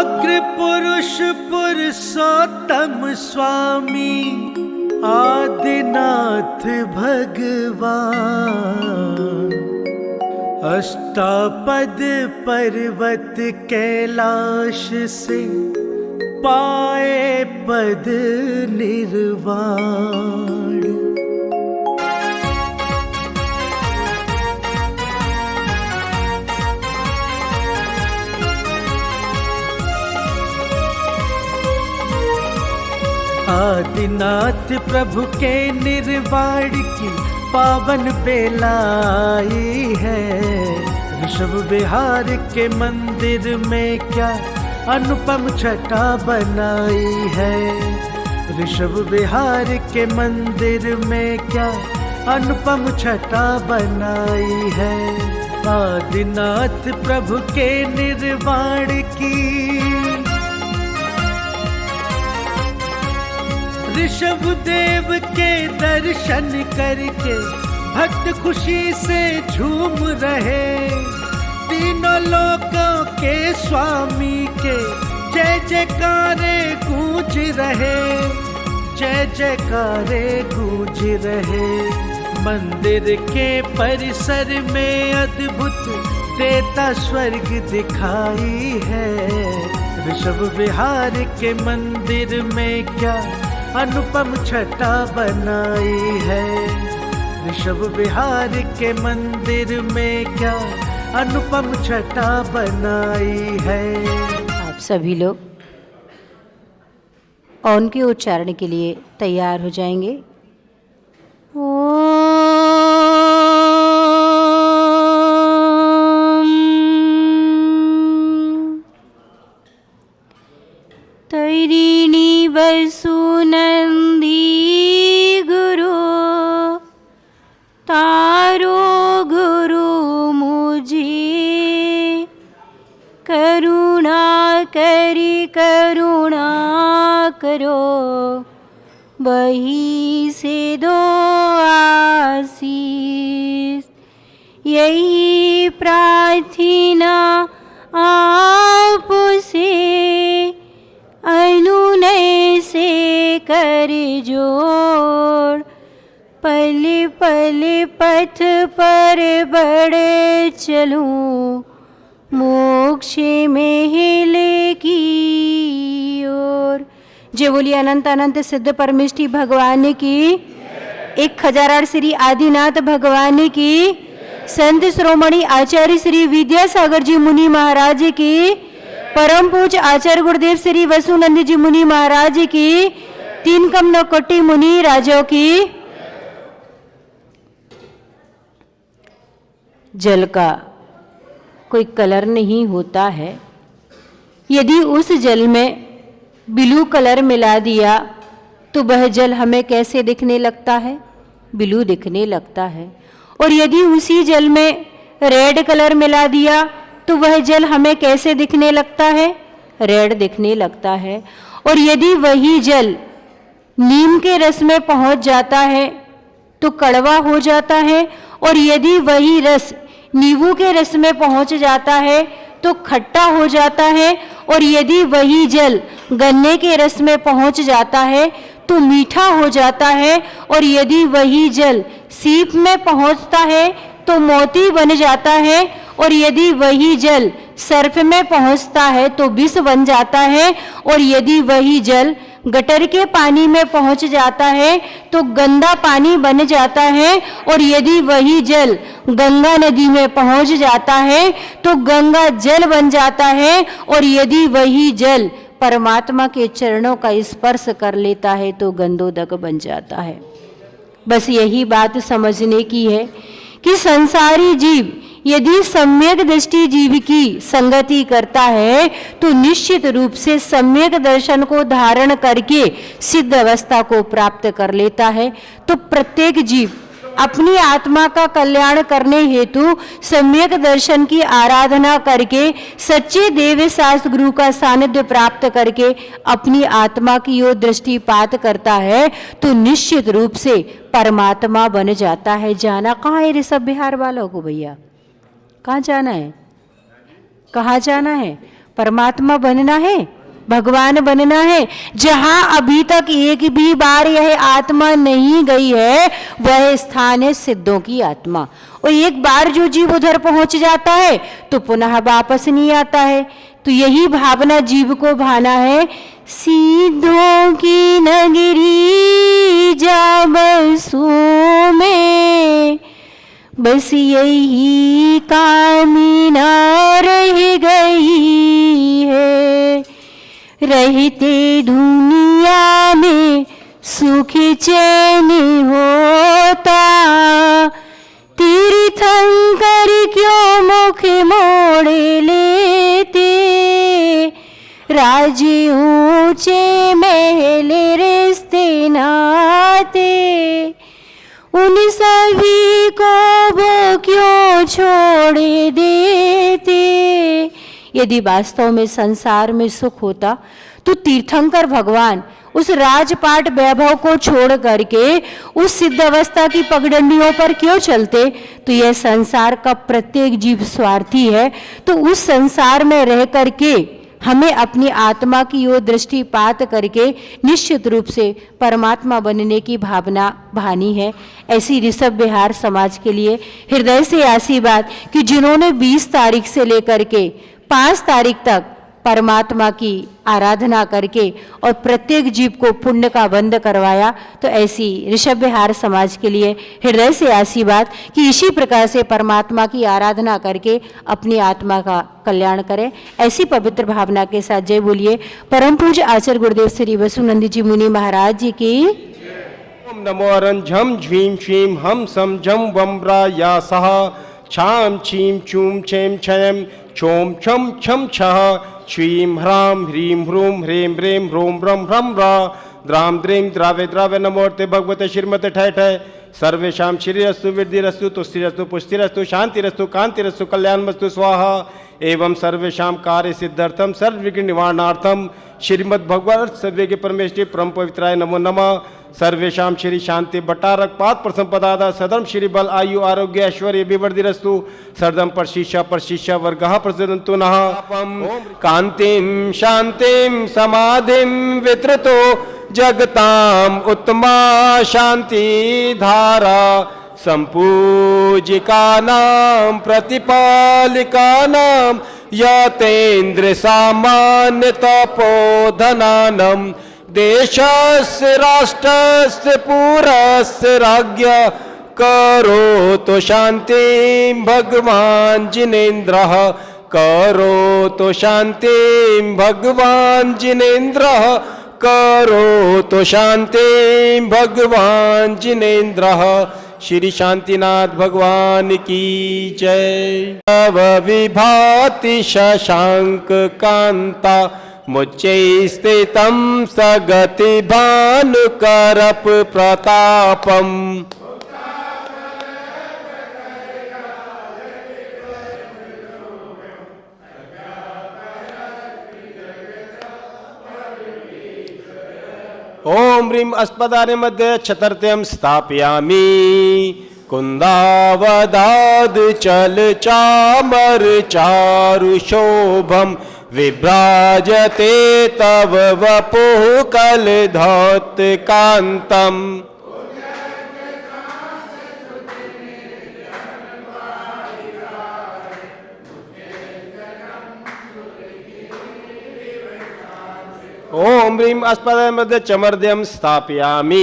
अग्र पुरुष पुरुषोत्तम स्वामी आदिनाथ भगवान, अष्टापद पर्वत कैलाश से पाए पद निर्वाण। आदिनाथ प्रभु के निर्वाण की पावन बेला आई है। ऋषभ विहार के मंदिर में क्या अनुपम छटा बनाई है। ऋषभ विहार के मंदिर में क्या अनुपम छटा बनाई है। आदिनाथ प्रभु के निर्वाण की ऋषभ देव के दर्शन करके भक्त खुशी से झूम रहे। तीनों लोकों के स्वामी के जय जयकारे गूंज रहे, जय जयकारे गूंज रहे। मंदिर के परिसर में अद्भुत देता स्वर्ग दिखाई है। ऋषभ विहार के मंदिर में क्या अनुपम छटा बनाई है। ऋषभ विहार के मंदिर में क्या अनुपम छटा बनाई है। आप सभी लोग ओम के उच्चारण के लिए तैयार हो जाएंगे। तैरिणी वसुनंदी गुरु तारो गुरु मुझे, करुणा करी करुणा करो वही से दो आशीष। यही प्रार्थना आपसे अनुनय से कर जोड़। पल पल पथ पर बढ़े चलूं, मोक्ष में हिले की ओर। जय बोलिए अनंत अनंत सिद्ध परमेष्ठी भगवान की, 1000 श्री आदिनाथ भगवान की, संत श्रोमणी आचार्य श्री विद्यासागर जी मुनि महाराज की, परम पूज्य आचार्य गुरुदेव श्री वसुनंद जी मुनि महाराज की, 3 कम कोटि मुनि राजों की। जल का कोई कलर नहीं होता है। यदि उस जल में ब्लू कलर मिला दिया तो वह जल हमें कैसे दिखने लगता है? ब्लू दिखने लगता है। और यदि उसी जल में रेड कलर मिला दिया तो वह जल हमें कैसे दिखने लगता है? रेड दिखने लगता है। और यदि वही जल नीम के रस में पहुंच जाता है तो कड़वा हो जाता है। और यदि वही रस नींबू के रस में पहुंच जाता है तो खट्टा हो जाता है। और यदि वही जल गन्ने के रस में पहुंच जाता है तो मीठा हो जाता है। और यदि वही जल सीप में पहुंचता है तो मोती बन जाता है। और यदि वही जल सर्प में पहुंचता है तो विष बन जाता है। और यदि वही जल गटर के पानी में पहुंच जाता है तो गंदा पानी बन जाता है। और यदि वही जल गंगा नदी में पहुंच जाता है तो गंगा जल बन जाता है। और यदि वही जल परमात्मा के चरणों का स्पर्श कर लेता है तो गंधोदक बन जाता है। बस यही बात समझने की है कि संसारी जीव यदि सम्यक दृष्टि जीव की संगति करता है तो निश्चित रूप से सम्यक दर्शन को धारण करके सिद्ध अवस्था को प्राप्त कर लेता है। तो प्रत्येक जीव अपनी आत्मा का कल्याण करने हेतु सम्यक दर्शन की आराधना करके सच्चे देव शास्त्र गुरु का सानिध्य प्राप्त करके अपनी आत्मा की ओर दृष्टिपात करता है तो निश्चित रूप से परमात्मा बन जाता है। जाना कहाँ है ऋषभ विहार वालों को? भैया कहाँ जाना है? कहाँ जाना है? परमात्मा बनना है, भगवान बनना है। जहां अभी तक एक भी बार यह आत्मा नहीं गई है वह स्थान है सिद्धों की आत्मा। और एक बार जो जीव उधर पहुंच जाता है तो पुनः वापस नहीं आता है। तो यही भावना जीव को भाना है, सिद्धों की नगरी जा बसू में, बस यही कामना रह गई है। रहते दुनिया में सुख चैन होता, तीर्थंकर क्यों मुख मोड़ लेते। राजे ऊंचे महल रिश्ते नाते, उन सभी को वो क्यों छोड़ देते। यदि वास्तव में संसार में सुख होता तो तीर्थंकर भगवान उस राजपाट वैभव को छोड़ करके उस सिद्ध अवस्था की पगडंडियों पर क्यों चलते। तो यह संसार का प्रत्येक जीव स्वार्थी है। तो उस संसार में रह करके हमें अपनी आत्मा की ओर दृष्टिपात करके निश्चित रूप से परमात्मा बनने की भावना भानी है। ऐसी ऋषभ विहार समाज के लिए हृदय से आशीर्वाद कि जिन्होंने 20 तारीख से लेकर के 5 तारीख तक परमात्मा की आराधना करके और प्रत्येक जीव को पुण्य का बंद करवाया। तो ऐसी ऋषभ विहार समाज के लिए हृदय से आशीर्वाद कि इसी प्रकार से परमात्मा की आराधना करके अपनी आत्मा का कल्याण करें। ऐसी पवित्र भावना के साथ जय बोलिए परम पूज्य आचार्य गुरुदेव श्री वसुनंद जी मुनि महाराज जी की। ओम नमो अरंझम झ्वीं श्रीं हम सम जम वम्रा या सह छाम छीम चूम छेम छयम छोम छम छम छह श्रीं ह्रां ह्रीं ह्रूं ह्रीं ह्रीं ह्रूं ह्रम ह्रम रा द्राम द्रीं द्रावे द्रावे नमोर्ते भगवते श्रीमते ठय ठय सर्वेषां श्रीरस्तु वृद्धिरस्तु तुष्टिरस्तु पुष्टिरस्तु शांतिरस्तु कांतिरस्तु कल्याणमस्तु स्वाहा। एवं सर्वेषां कार्य सिद्धार्थम सर्वविघ्न निवारणार्थम श्रीमद् भगवत सर्वेज्ञ परमेश्वरी परम पवित्राय नमो नमः। सर्वेषां श्री शांति भट्टारक पाद प्रसंपदादा सदर्म श्री बल आयु आरोग्य ऐश्वर्य विवर्धिरस्तु सर्दम परशिष्य वर्गः प्रसदन्तु नः। कांतिं शांतिं समाधिं वितृतो जगताम उत्तमा शांति धारा संपूजिकानां प्रतिपालिकानां यतेन्द्र सामान्य तपोधनानं देशस्य राष्ट्रस्य पुरस्य राज्ञ करोतु शान्तिं भगवान् जिनेन्द्रः करोतु शान्तिं भगवान् जिनेन्द्रः करोतु शान्तिं भगवान् जिनेन्द्रः। श्री शांतिनाथ भगवान की जय। तव विभाति शशांक कांता मुच्चै स्थितं सगति भानुकरप प्रतापम। ओम ह्रीं अस्पदाने मध्ये छतर्त्यं स्थापयामि कुंदावदाद चल चामर चारु शोभम विभ्राजते तव वपुः कलधौत कांतम। ओम ह्रीं अस्पदाने मध्ये चमर्द्यं स्थापयामि।